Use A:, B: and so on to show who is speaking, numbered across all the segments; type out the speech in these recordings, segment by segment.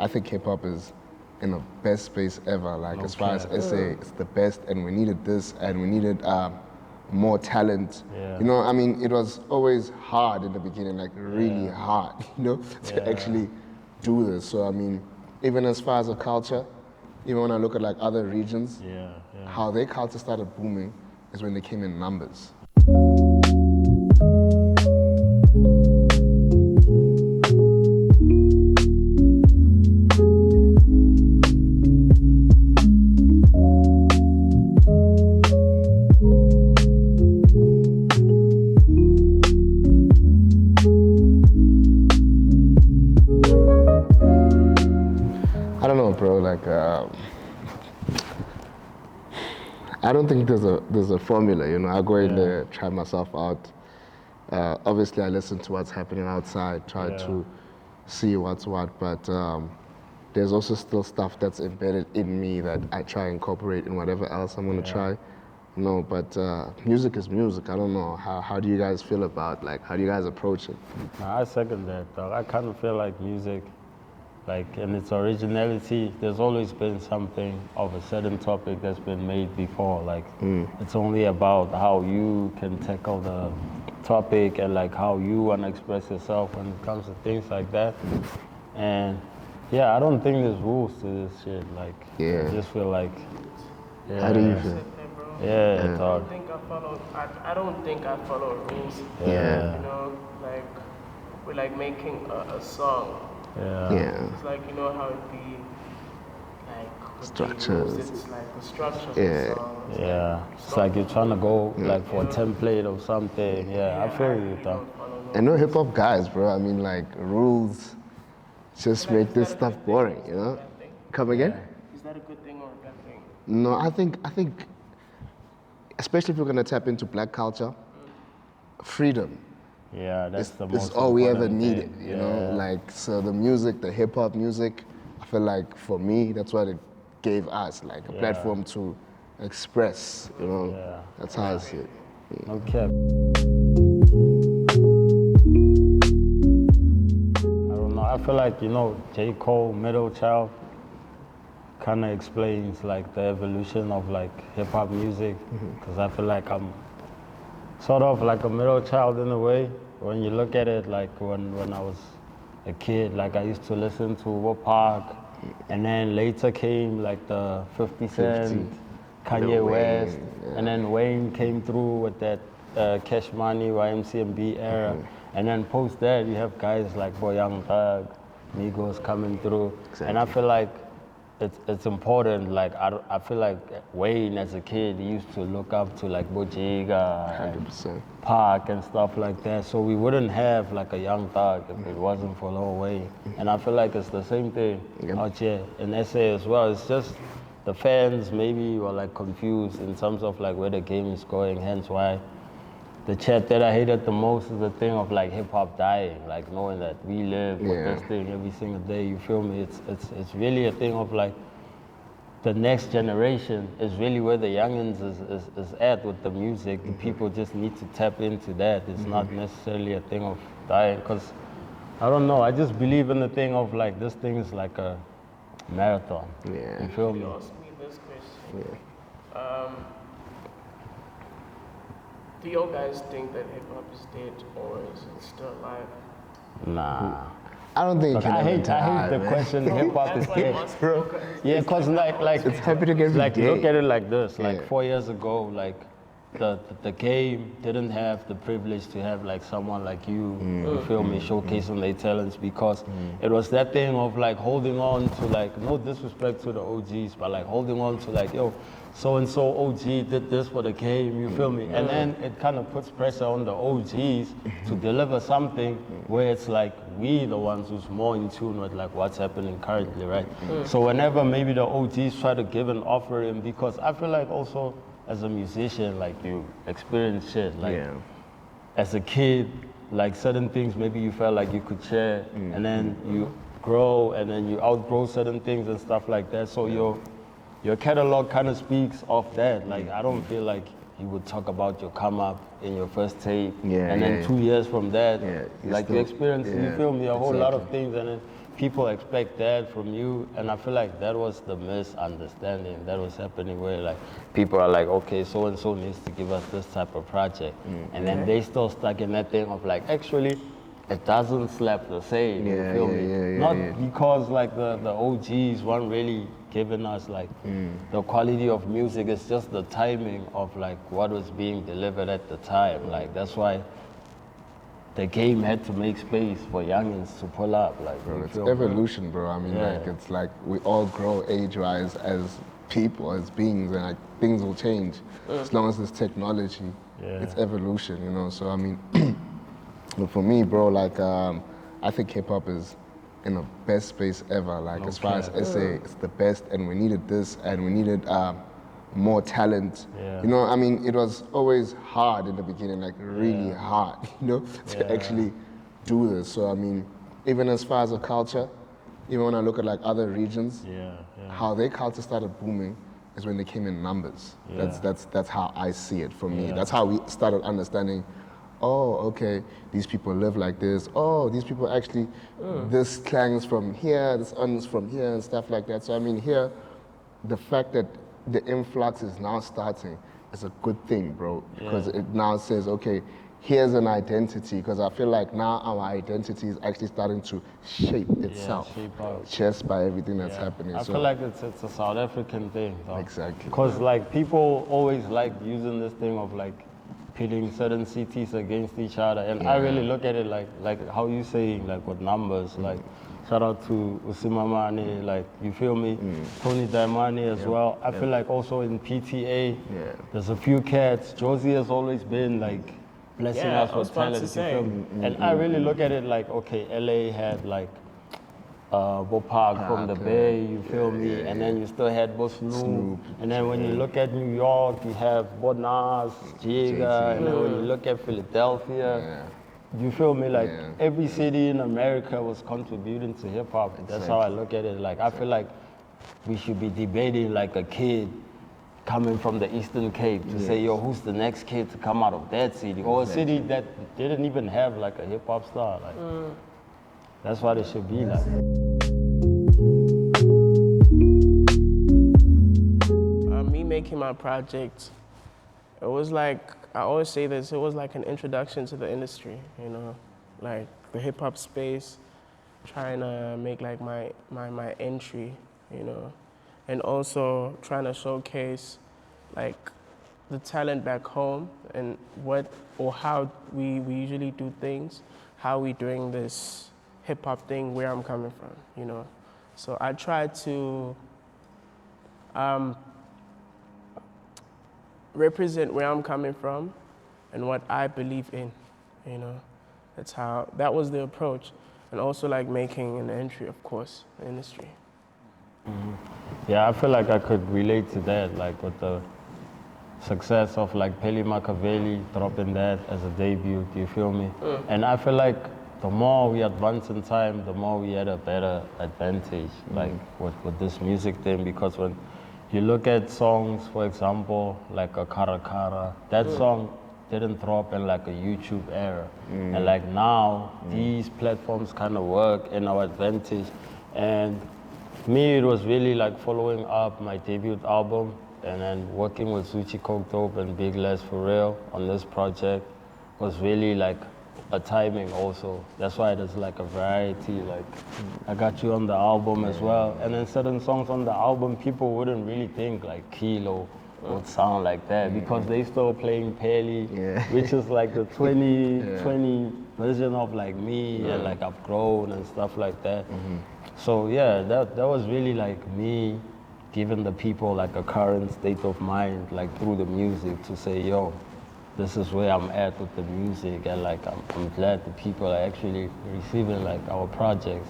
A: I think hip hop is in the best space ever. Like as far as SA, it's the best, and we needed this, and we needed more talent.
B: Yeah.
A: You know, I mean, it was always hard in the beginning, like really hard, you know, to actually do this. So I mean, even as far as a culture, even when I look at like other regions, how their culture started booming is when they came in numbers. I don't know, bro. Like, I don't think there's a formula. You know, I go in there, try myself out. Obviously, I listen to what's happening outside, try to see what's what. But there's also still stuff that's embedded in me that I try and incorporate in whatever else I'm gonna try. No, but music is music. I don't know. How do you guys feel about, like, how do you guys approach it?
B: I second that, dog. I kind of feel like music, like in its originality, there's always been something of a certain topic that's been made before. Like it's only about how you can tackle the topic and like how you want to express yourself when it comes to things like that. And I don't think there's rules to this shit. Like I just feel like
A: How do you feel?
B: dog.
C: I don't think I follow rules. You know, like we're like making a song. It's like, you know how it be, like
A: Structures.
C: It's like the structure of the song.
B: It's like you're trying to go like for a template or something. I feel you, dog.
A: And no hip hop guys, bro. I mean, like, rules just make this stuff boring, you know? Come again?
C: Is that a good thing or a bad thing?
A: No, I think, especially if you're gonna tap into black culture, freedom.
B: That's the most
A: It's all we ever
B: important
A: needed,
B: thing.
A: you know? Like, so the music, the hip hop music, I feel like for me, that's what it gave us, like a platform to express, you know? That's how I see it.
B: Okay. I don't know. I feel like, you know, J. Cole, Middle Child, kind of explains like the evolution of like hip hop music, because I feel like I'm sort of like a middle child in a way. When you look at it, like when I was a kid, like I used to listen to Whoop Park, and then later came like the 50 Cent, Kanye West, and then Wayne came through with that Cash Money, YMCMB era, and then post that you have guys like Boy Young Thug, Migos coming through, and I feel like it's important. Like I feel like Wayne as a kid, he used to look up to like Bojiga,
A: 100%.
B: Park and stuff like that. So we wouldn't have like a Young Thug if it wasn't for Lil Wayne. And I feel like it's the same thing out here in SA as well. It's just the fans maybe were like confused in terms of like where the game is going. Hence why the chat that I hated the most is the thing of like hip hop dying, like knowing that we live with this thing every single day. You feel me? It's really a thing of like the next generation is really where the youngins is at with the music. The people just need to tap into that. It's not necessarily a thing of dying, because I don't know. I just believe in the thing of like this thing is like a marathon. You feel me?
C: You asked me this question. Do you guys think that hip hop is dead or is it still alive?
B: Nah.
A: I don't think
B: Look, I hate the question. Hip hop is dead, bro. Yeah, cause like
A: it's happy to get
B: like
A: day.
B: look at it like this. Like 4 years ago, like the game didn't have the privilege to have like someone like you feel me, showcasing their talents, because it was that thing of like holding on to, like, no disrespect to the OGs, but like holding on to like, yo, so and so OG did this for the game, you feel me? And then it kind of puts pressure on the OGs to deliver something where it's like we the ones who's more in tune with like what's happening currently, right? So whenever maybe the OGs try to give an offering, because I feel like also as a musician, like you experience shit, like as a kid, like certain things maybe you felt like you could share, and then you grow and then you outgrow certain things and stuff like that. So your catalog kind of speaks of that. Like I don't feel like you would talk about your come up in your first tape, and then 2 years from that, like you experience, you feel me, a whole lot of things, and then people expect that from you, and I feel like that was the misunderstanding that was happening, where like people are like, okay, so and so needs to give us this type of project, and then they still stuck in that thing of like, actually, it doesn't slap the same. You feel me? Not because like the OGs weren't really giving us like the quality of music. It's just the timing of like what was being delivered at the time. Like that's why the game had to make space for youngins to pull up. Like,
A: bro, it's evolution, bro. I mean, like, it's like we all grow age-wise as people, as beings, and like things will change. As long as there's technology, it's evolution, you know? So, I mean, for me, bro, like, I think hip-hop is in the best space ever. Like, as far as SA, it's the best, and we needed this, and we needed more talent. You know, I mean, it was always hard in the beginning, like really hard, you know, to actually do this. So, I mean, even as far as a culture, even when I look at like other regions, how their culture started booming is when they came in numbers. That's how I see it for me. That's how we started understanding, oh, okay, these people live like this. Oh, these people actually, this clangs from here, this onions from here and stuff like that. So, I mean, here, the fact that the influx is now starting is a good thing, bro, because it now says, okay, here's an identity, because I feel like now our identity is actually starting to shape itself just by everything that's happening.
B: I feel like it's a South African thing, though.
A: Exactly.
B: Because like people always like using this thing of like pitting certain cities against each other, and I really look at it like how you saying, like with numbers, like shout out to Usimamane, like, you feel me? Tony Diamani as well. I feel like also in PTA, there's a few cats. Josie has always been like blessing us with talent, you feel me? And I really look at it like, okay, LA had like Bopak from the Bay, you feel me? And then you still had Bo Snoop. And then when you look at New York, you have Bo Nas, Jigga. And then when you look at Philadelphia, you feel me? Like every city in America was contributing to hip hop. That's how I look at it. Like I feel like we should be debating like a kid coming from the Eastern Cape to say, yo, who's the next kid to come out of that city? Or a city that didn't even have like a hip hop star. Like that's what it should be like.
C: Me making my project, it was like, I always say this, it was like an introduction to the industry, you know, like the hip hop space, trying to make like my entry, you know, and also trying to showcase like the talent back home and what or how we usually do things, how we doing this hip hop thing where I'm coming from, you know. So I try to represent where I'm coming from and what I believe in, you know. That was the approach. And also like making an entry, of course, in the industry.
B: Yeah, I feel like I could relate to that, like with the success of like Peli Makaveli dropping that as a debut, do you feel me? And I feel like the more we advance in time, the more we had a better advantage, like with this music thing, because when you look at songs, for example, like a Kara Kara, that song didn't drop in like a YouTube era. And like now, these platforms kind of work in our advantage. And me, it was really like following up my debut album and then working with Zuchi Coke Dope and Big Les For Real on this project was really like a timing also. That's why there's like a variety, like I got you on the album as well. And then certain songs on the album, people wouldn't really think like Kilo would sound like that because they still playing Peli, which is like the 2020 version of like me and like I've grown and stuff like that. So yeah, that was really like me giving the people like a current state of mind, like through the music to say, yo, this is where I'm at with the music, and like I'm glad the people are actually receiving like our projects.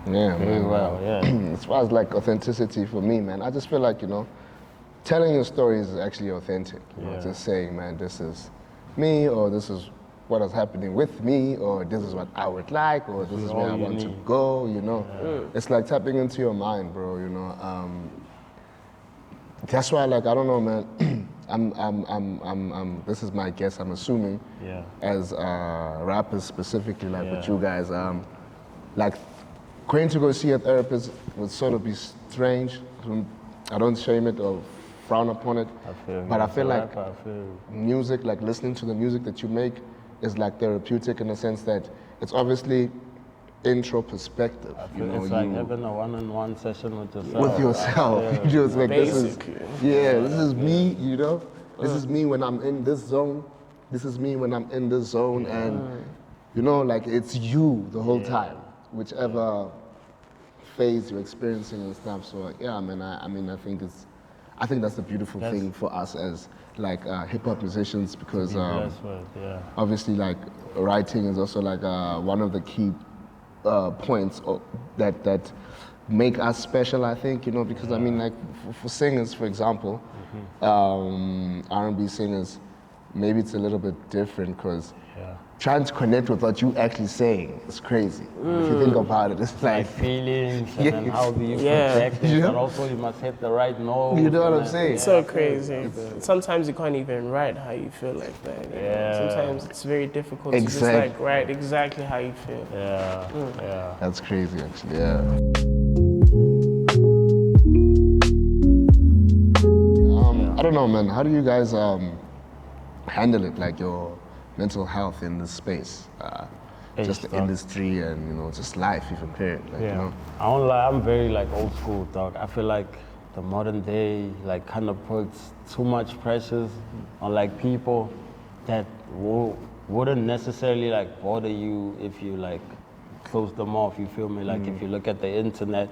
A: Yeah,
B: Very
A: man.
B: well, yeah.
A: As far as like authenticity for me, man, I just feel like, you know, telling your story is actually authentic. You know, just saying, man, this is me, or this is what is happening with me, or this is what I would like, or this is where I want to go, you know. It's like tapping into your mind, bro, you know. That's why, like, I don't know, man. This is my guess, I'm assuming, as rappers specifically, like with you guys, like going to go see a therapist would sort of be strange. I don't shame it or frown upon it, but I feel like music, like listening to the music that you make, is like therapeutic in the sense that it's obviously intro perspective.
B: It's like having a one-on-one session with yourself.
A: With yourself. You just like, this is me, This is me when I'm in this zone. This is me when I'm in this zone. And, like it's you the whole time, whichever phase you're experiencing and stuff. So yeah, man, I think that's the beautiful thing for us as like hip hop musicians, because obviously like writing is also like one of the key points that make us special, I think, because I mean, like for singers, for example, R&B singers, maybe it's a little bit different because trying to connect with what you actually saying is crazy. If you think about it, it's like
B: feelings, and then how do you project it, but also you must hit the right note.
A: You know what I'm saying?
C: It's so crazy. Sometimes you can't even write how you feel like that. You know? Sometimes it's very difficult to just like write exactly how you feel.
A: That's crazy, actually. Yeah. I don't know, man. How do you guys handle it, like your mental health in this space, just the industry and just life, even period. Like,
B: I won't lie, I'm very like old school, dog. I feel like the modern day like kind of puts too much pressures on like people that wouldn't necessarily like bother you if you like close them off. You feel me? Like if you look at the internet,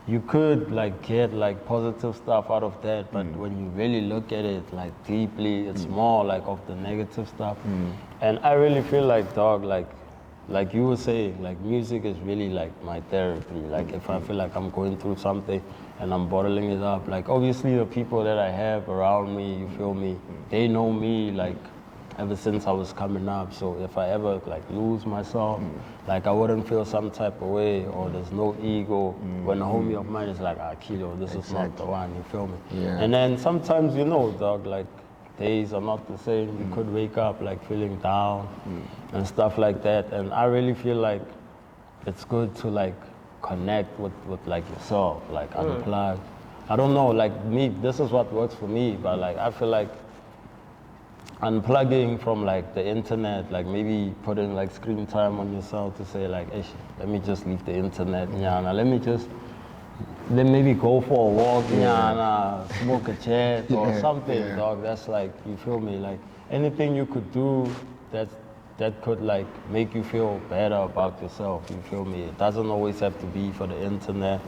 B: you could like get like positive stuff out of that, but when you really look at it like deeply, it's more like of the negative stuff. And I really feel like, dog, like you were saying, like music is really like my therapy. Like if I feel like I'm going through something and I'm bottling it up, like obviously the people that I have around me, you feel me, they know me like ever since I was coming up. So if I ever like lose myself, like I wouldn't feel some type of way, or there's no ego when a homie of mine is like, Kilo, this is not the one, you feel me? And then sometimes, dog, like days are not the same. You could wake up like feeling down and stuff like that. And I really feel like it's good to like connect with like yourself, like unplug. I don't know, like me, this is what works for me, but like I feel like unplugging from like the internet, like maybe putting like screen time on yourself to say like, hey, let me just leave the internet, let maybe go for a walk, smoke a chat or something, dog. That's like, you feel me? Like anything you could do that could like make you feel better about yourself, you feel me? It doesn't always have to be for the internet.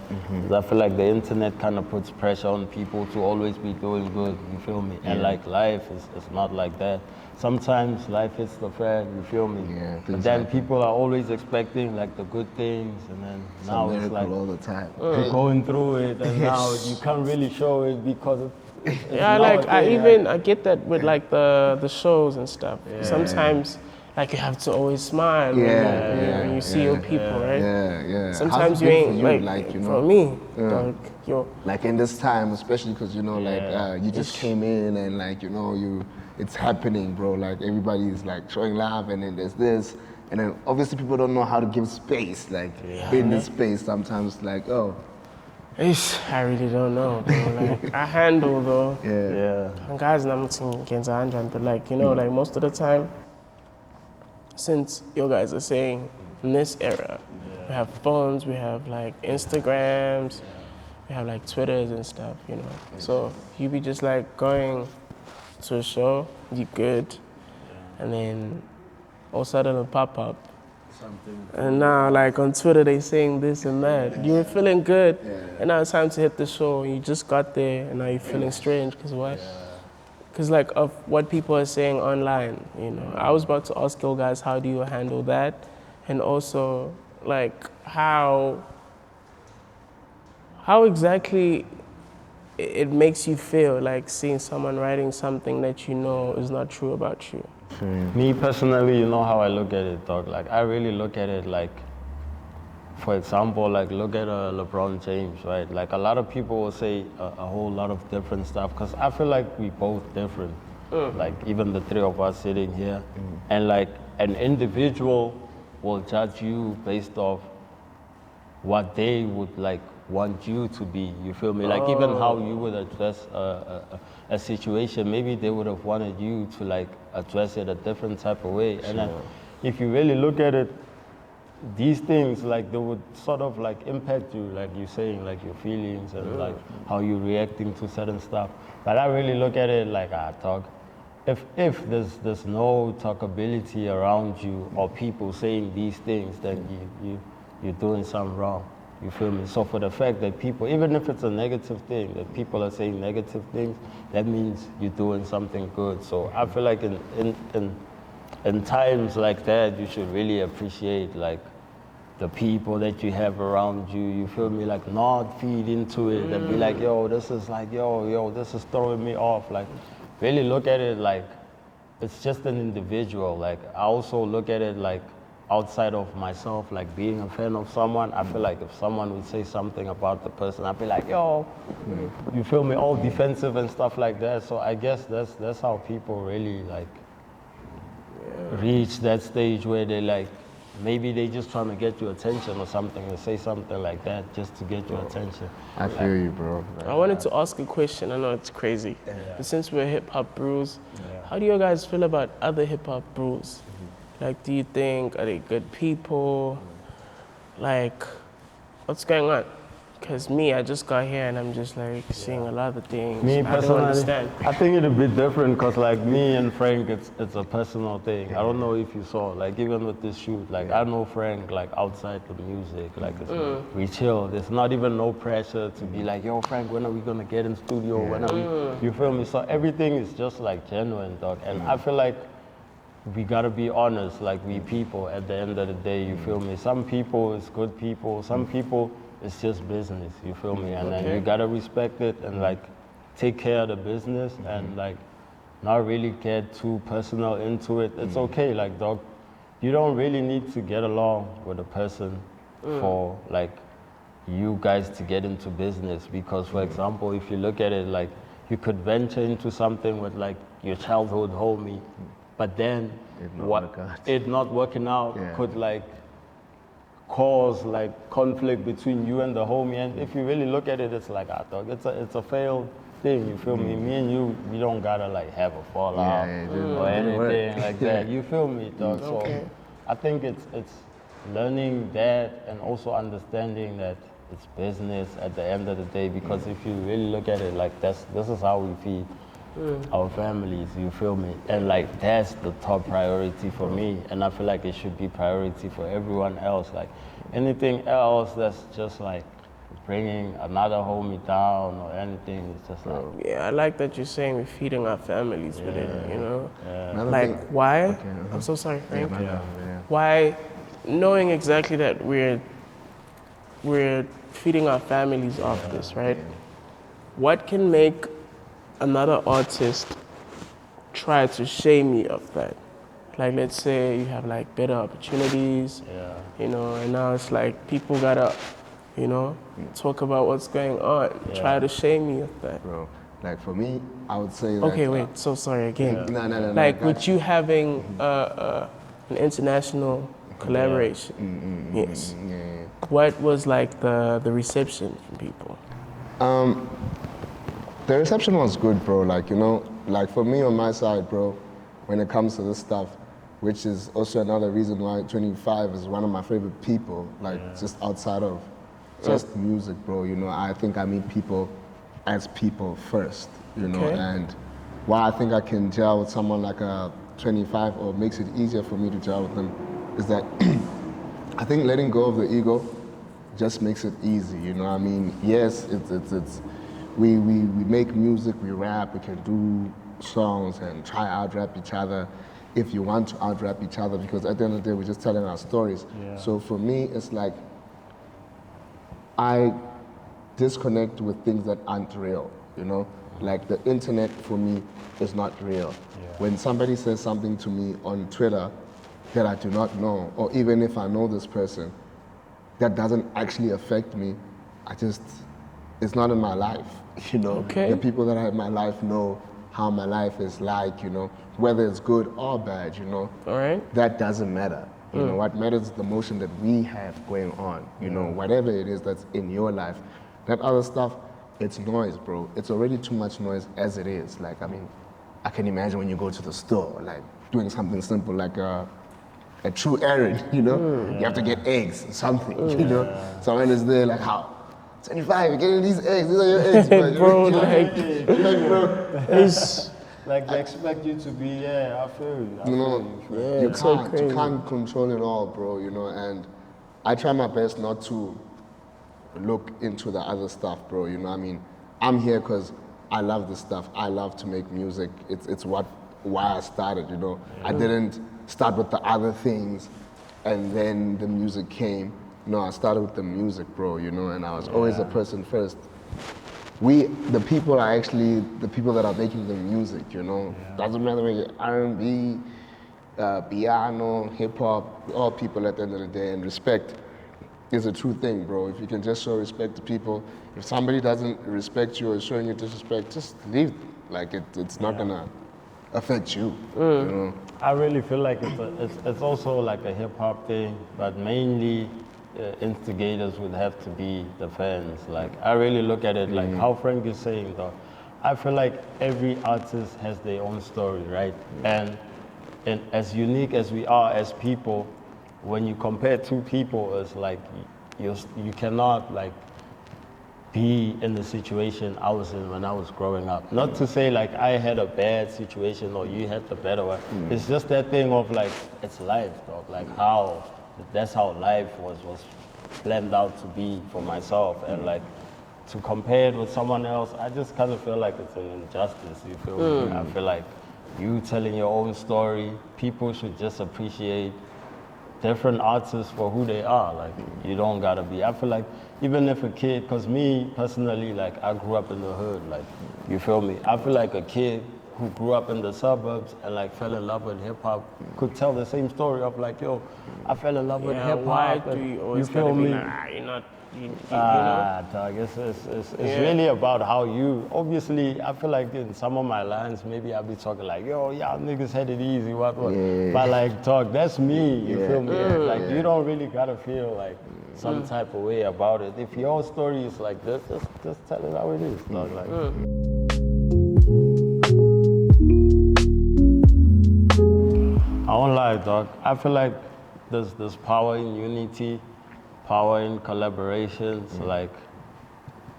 B: I feel like the internet kind of puts pressure on people to always be doing good, you feel me? And like life is not like that. Sometimes life hits the fan, you feel me? But then people are always expecting like the good things, and then now it's like
A: all the time.
B: You're going through it, and now you can't really show it because it's
C: like I get that with like the shows and stuff. Sometimes like you have to always smile when you see your people, right? Sometimes you ain't like for me,
A: like in this time, especially because like you just came in and like it's happening, bro. Like everybody's like showing love, and then there's this, and then obviously people don't know how to give space, like in this space sometimes, like
C: I really don't know, bro. Like I handle though. And guys, I'm but like like most of the time, since you guys are saying in this era, we have phones, we have like Instagrams, we have like Twitters and stuff, So you be just like going to a show, you good, and then all of a sudden it'll pop up. And now like on Twitter they saying this and that. You were feeling good, and now it's time to hit the show. You just got there, and now you're feeling strange, because why? Because like of what people are saying online, I was about to ask you guys, how do you handle that? And also like how exactly it makes you feel like seeing someone writing something that is not true about you.
B: Me personally, you know how I look at it, dog. Like I really look at it like, for example, like look at LeBron James, right? Like a lot of people will say a whole lot of different stuff, because I feel like we both different. Like even the three of us sitting here, and like an individual will judge you based off what they would like want you to be, you feel me? Like even how you would address a situation, maybe they would have wanted you to like address it a different type of way. And then if you really look at it, these things like they would sort of like impact you, like you're saying, like your feelings and like how you're reacting to certain stuff. But I really look at it like dog, if there's no talkability around you or people saying these things, then you're doing something wrong. You feel me? So for the fact that people, even if it's a negative thing, that people are saying negative things, that means you're doing something good. So I feel like in times like that, you should really appreciate like the people that you have around you. You feel me? Like not feed into it and be like, yo, this is like, yo, this is throwing me off. Like really look at it like it's just an individual. Like I also look at it like outside of myself, like being a fan of someone, I feel like if someone would say something about the person, I'd be like, yo, you feel me, all defensive and stuff like that. So I guess that's how people really like reach that stage where they like, maybe they just trying to get your attention or something and say something like that just to get your attention.
A: I feel you, bro.
C: I wanted to ask a question. I know it's crazy, but since we're hip hop bros, how do you guys feel about other hip hop bros? Like, do you think, are they good people? Like, what's going on? Because me, I just got here and I'm just like seeing a lot of things.
B: Me
C: I don't
B: personally,
C: understand.
B: I think it'll be different because like me and Frank, it's a personal thing. I don't know if you saw, like even with this shoot, like I know Frank like outside the music, like we chill. There's not even no pressure to be like, yo Frank, when are we gonna get in studio? When are we, you feel me? So everything is just like genuine, dog. And I feel like we gotta be honest, like we people at the end of the day, you feel me? Some people is good people, some people it's just business, you feel me? And then you gotta respect it and like take care of the business and like not really get too personal into it. It's okay, like dog, you don't really need to get along with a person for like you guys to get into business because for example, if you look at it like you could venture into something with like your childhood homie, but then it not working out could like cause like conflict between you and the homie. And if you really look at it, it's like dog, it's a failed thing. You feel me? Me and you, we don't gotta like have a fallout or anything like that. You feel me, dog? So I think it's learning that and also understanding that it's business at the end of the day. Because if you really look at it like this is how we feed our families, you feel me? And like that's the top priority for me, and I feel like it should be priority for everyone else. Like anything else that's just like bringing another homie down or anything, it's just like
C: I like that you're saying we're feeding our families with it, you know?
A: Like
C: why? I'm so sorry, Frank. Why, knowing exactly that we're feeding our families off this, right? What can make another artist try to shame you of that? Like let's say you have like better opportunities, you know, and now it's like people gotta, you know, talk about what's going on, try to shame you of that.
A: Bro, like for me, I would say that...
C: Okay, wait, so sorry again.
A: No,
C: like with you having an international collaboration, yes. What was like the reception from people?
A: The reception was good, bro. Like, you know, like for me on my side, bro, when it comes to this stuff, which is also another reason why 25 is one of my favorite people, like just outside of just music, bro. You know, I think I meet people as people first, you know, and why I think I can gel with someone like a 25 or makes it easier for me to gel with them is that I think letting go of the ego just makes it easy, you know what I mean? Yes, we make music, we rap, we can do songs and try out-rap each other if you want to out-rap each other, because at the end of the day, we're just telling our stories. So for me, it's like, I disconnect with things that aren't real, you know? Like the internet for me is not real. When somebody says something to me on Twitter that I do not know, or even if I know this person, that doesn't actually affect me, it's not in my life, you know? The people that are in my life know how my life is like, you know? Whether it's good or bad, you know?
C: All right.
A: That doesn't matter, You know, what matters is the motion that we have going on. You know, whatever it is that's in your life. That other stuff, it's noise, bro. It's already too much noise as it is. Like, I mean, I can imagine when you go to the store, like doing something simple like a true errand, you know? You have to get eggs or something, you know? Someone is there like, how? 25, you're getting these eggs, these are your eggs, bro.
C: Bro,
A: like, bro.
C: it's
B: Like they expect you to be, I feel you.
A: You know,
C: Yeah,
A: you
C: it's so
A: can't,
C: crazy.
A: control it all, bro, you know? And I try my best not to look into the other stuff, bro, you know? I mean, I'm here because I love this stuff. I love to make music. It's why I started, you know? I didn't start with the other things and then the music came. No, I started with the music, bro, you know, and I was always a person first. The people are actually the people that are making the music, you know? Doesn't matter whether you're R&B, piano, hip hop, all people at the end of the day, and respect is a true thing, bro. If you can just show respect to people, if somebody doesn't respect you or is showing you disrespect, just leave them. Like it's not gonna affect you, you know?
B: I really feel like it's also like a hip hop thing, but mainly instigators would have to be the fans. Like I really look at it like how Frank is saying though. I feel like every artist has their own story, right? And as unique as we are as people, when you compare two people, it's like you cannot like be in the situation I was in when I was growing up. Not to say like I had a bad situation or you had the better one. It's just that thing of like it's life, dog. Like that's how life was planned out to be for myself, and like to compare it with someone else, I just kind of feel like it's an injustice. You feel me? I feel like you telling your own story, people should just appreciate different artists for who they are. Like you don't gotta be. I feel like even if a kid, cause me personally, like I grew up in the hood. Like you feel me? I feel like a kid who grew up in the suburbs and like fell in love with hip hop could tell the same story of like, yo, I fell in love with hip
C: Why
B: hop.
C: do you
B: You
C: always
B: feel
C: gotta be
B: me?
C: like, you're not, you know?
B: Dog, it's really about how you, obviously, I feel like in some of my lines, maybe I'll be talking like, yo, y'all niggas had it easy, what? But like, dog, that's me, you feel me? Like, you don't really gotta feel like some type of way about it. If your story is like this, just tell it how it is, dog. Like, I won't lie, dog. I feel like there's power in unity, power in collaborations. Like,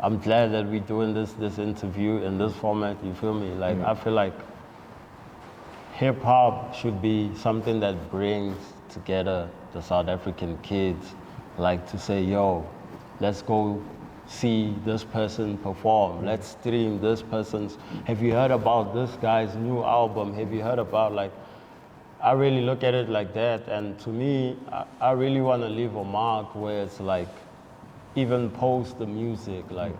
B: I'm glad that we're doing this interview in this format. You feel me? Like, I feel like hip hop should be something that brings together the South African kids. Like to say, yo, let's go see this person perform. Let's stream this person's. Have you heard about this guy's new album? Have you heard about like? I really look at it like that, and to me, I really want to leave a mark where it's like, even post the music, like,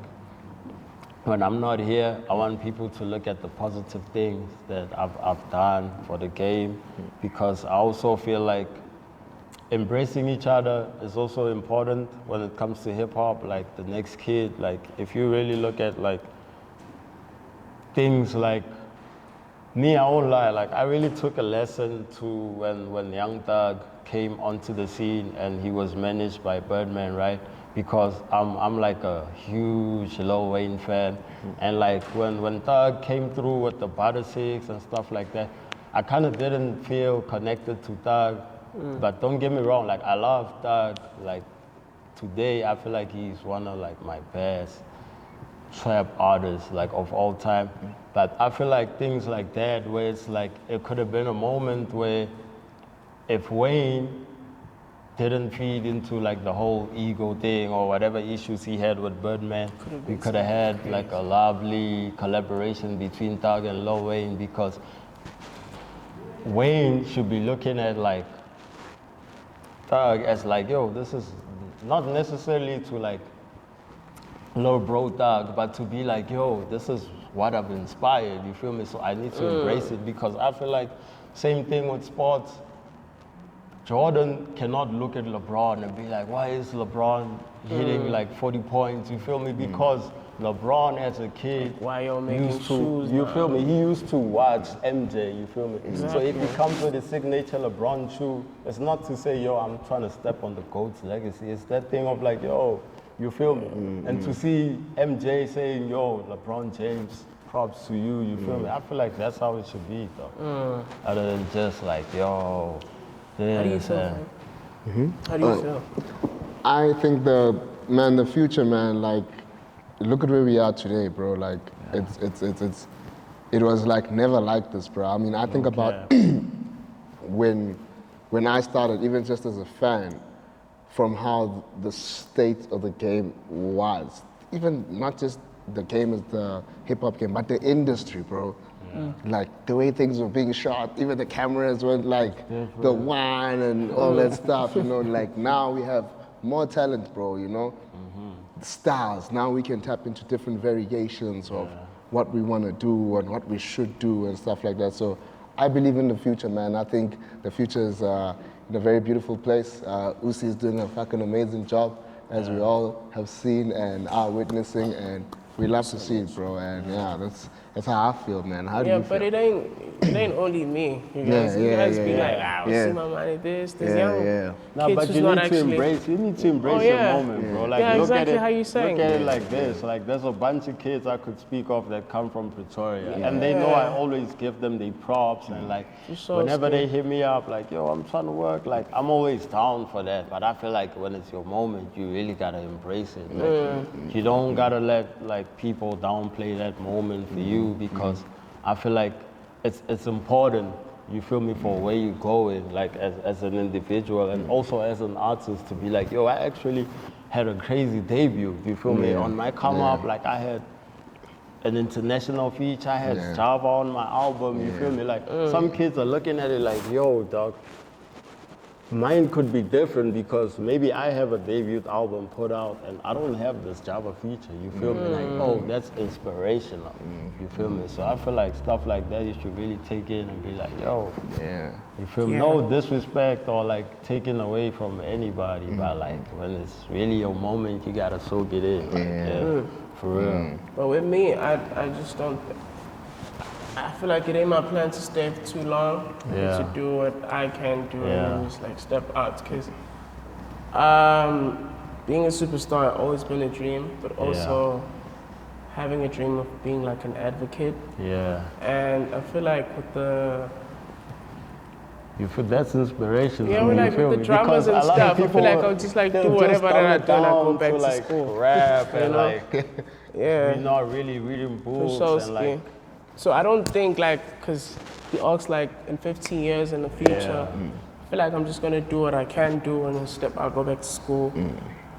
B: when I'm not here, I want people to look at the positive things that I've done for the game, because I also feel like embracing each other is also important when it comes to hip hop. Like the next kid, like if you really look at like things like, me, I won't lie, like I really took a lesson to when Young Thug came onto the scene and he was managed by Birdman, right? Because I'm like a huge Lil Wayne fan. And like when Thug came through with the Butter Six and stuff like that, I kind of didn't feel connected to Thug. But don't get me wrong, like I love Thug. Like today, I feel like he's one of like my best trap artists like of all time. But I feel like things like that, where it's like it could have been a moment where if Wayne didn't feed into like the whole ego thing or whatever issues he had with Birdman, we could have had like a lovely collaboration between Thug and Lil Wayne, because Wayne should be looking at like Thug as like, yo, this is not necessarily to like Lil Bro Thug, but to be like, yo, this is what I've inspired, you feel me? So I need to embrace it, because I feel like same thing with sports. Jordan cannot look at LeBron and be like, why is LeBron hitting like 40 points, you feel me? Because LeBron as a kid
C: Why you're making
B: used to,
C: shoes
B: you
C: now.
B: feel me? He used to watch MJ, you feel me? So if he
C: Exactly.
B: comes with a signature LeBron shoe, it's not to say, yo, I'm trying to step on the GOAT's legacy. It's that thing of like, yo, you feel me? And to see MJ saying, yo, LeBron James, props to you, you feel me? I feel like that's how it should be, though. Other than just like, yo,
C: How do you feel, Frank? How do you feel?
A: I think the future, man, like, look at where we are today, bro. Like, it was like never like this, bro. I mean, I think about when I started, even just as a fan, from how the state of the game was, even not just the game as the hip hop game, but the industry, bro. Like the way things were being shot, even the cameras weren't like the one and all that stuff, you know. Like now we have more talent, bro, you know. Styles. Now we can tap into different variations of what we want to do and what we should do and stuff like that. So I believe in the future, man. I think the future is in a very beautiful place. Usi is doing a fucking amazing job, as we all have seen and are witnessing, and we love to see it, bro. And yeah, that's how I feel, man. How do you feel?
C: But it ain't only me. You guys be like, Usimamane this young
B: No,
C: kids
B: but
C: who's
B: you
C: not
B: need to
C: actually.
B: embrace. You need to embrace your moment, bro. Like
C: Yeah,
B: look
C: exactly
B: at it,
C: how you saying.
B: Look at it like this. Like there's a bunch of kids I could speak of that come from Pretoria, and they know I always give them the props and like
C: So
B: whenever
C: scared.
B: they hit me up, like yo, I'm trying to work. Like I'm always down for that. But I feel like when it's your moment, you really gotta embrace it. Like, you don't gotta let like people downplay that moment for you because I feel like it's important, you feel me, for where you going, like as an individual and also as an artist to be like, yo, I actually had a crazy debut, you feel me? On my come up, like I had an international feature, I had Java on my album, you feel me? Like some kids are looking at it like, yo, dog, mine could be different because maybe I have a debut album put out and I don't have this Java feature, you feel me? Like, oh, that's inspirational, you feel me? So I feel like stuff like that you should really take in and be like, yo, you feel me? No disrespect or like taking away from anybody, but like when it's really your moment, you gotta soak it in, like, for real.
C: But with me, I just don't. I feel like it ain't my plan to stay for too long. To do what I can do and just like step out. Because being a superstar has always been a dream, but also having a dream of being like an advocate. And I feel like with the
B: you feel that's inspiration.
C: yeah, we're like with the dramas and stuff. I feel like I'll just like do whatever that I do and I go back to school.
B: Rap
C: You
B: and
C: know?
B: like
C: Yeah.
B: we're not really reading books and like
C: So I don't think like, cause he asks like in 15 years in the future, I feel like I'm just gonna do what I can do and then step out, go back to school,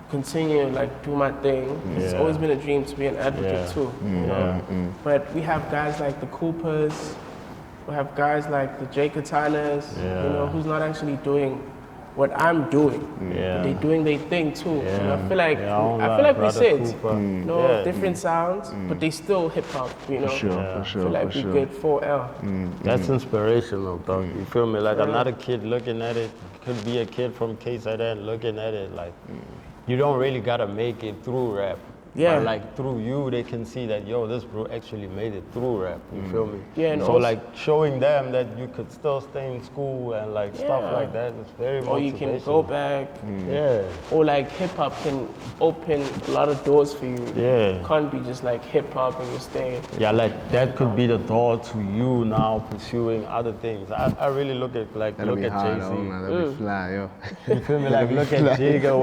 C: continue like do my thing. It's always been a dream to be an advocate too, you know. But we have guys like the Coopers, we have guys like the Zkhiphani, you know, who's not actually doing what I'm doing. They're doing their thing too. And I feel like we said, you know, different sounds, but they still hip hop, you know.
A: For sure,
C: I feel like we good 4L.
B: that's inspirational, dog. You feel me? Like another kid looking at it, could be a kid from KZN looking at it, like you don't really gotta make it through rap.
C: Yeah.
B: But like through you, they can see that, yo, this bro actually made it through rap. You feel me?
C: Yeah, and
B: so
C: also-
B: like showing them that you could still stay in school and like stuff like that is very motivational.
C: Or you can go back.
B: Yeah.
C: Or like hip hop can open a lot of doors for you.
B: Yeah.
C: You can't be just like hip hop and you stay.
B: Yeah, like that could be the door to you now pursuing other things. I really look at
A: That'll be hard,
B: Jay-Z.
A: man. That'll be fly, yo.
B: You feel me? Like look at Jigga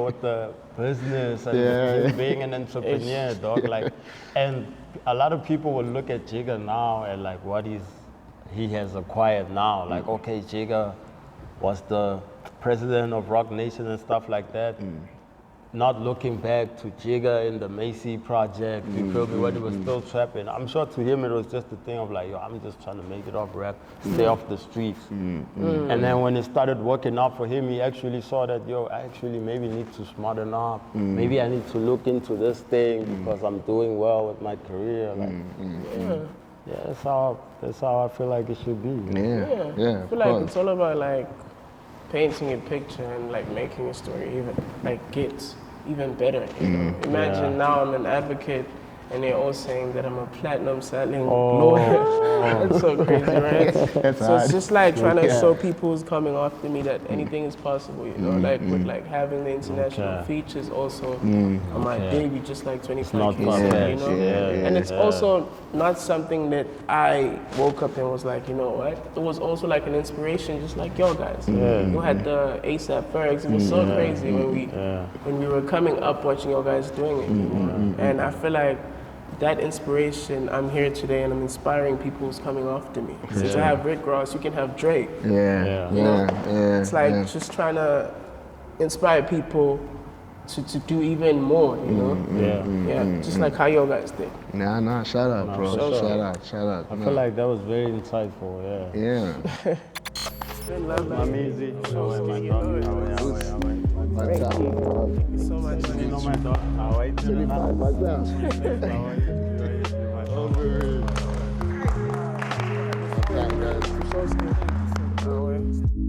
B: with the business and him being an entrepreneur, dog. Like, and a lot of people will look at Jigga now and like what he has acquired now. Like, okay, Jigga was the president of Rock Nation and stuff like that. Not looking back to Jigga in the Macy project, you feel me, when he was still trapping. I'm sure to him it was just a thing of like, yo, I'm just trying to make it off rap, stay off the streets. And then when it started working out for him, he actually saw that, yo, I actually maybe need to smarten up. Maybe I need to look into this thing because I'm doing well with my career. Like, yeah, that's how I feel like it should be.
A: Yeah.
C: I feel like it's all about like painting a picture and like making a story even like gets. even better. You know? Imagine now I'm an advocate and they're all saying that I'm a platinum selling lawyer. That's so crazy, right? So it's just like trying to show people who's coming after me that anything is possible, you know, like with like having the international features also on my baby, just like 25K, you know? And it's also not something that I woke up and was like, you know what? It was also like an inspiration, just like y'all guys. You had the ASAP Fergs. It was so crazy when we were coming up watching y'all guys doing it, you know? And I feel like that inspiration, I'm here today and I'm inspiring people who's coming after me. So to have Rick Ross, you can have Drake. It's like just trying to inspire people to do even more, you know? Just like how y'all guys did.
A: Nah, shout out, bro. Shout out.
B: I feel like that was very insightful,
C: It's been lovely.
B: I'm easy.
C: Thank you so much.
A: Thank you.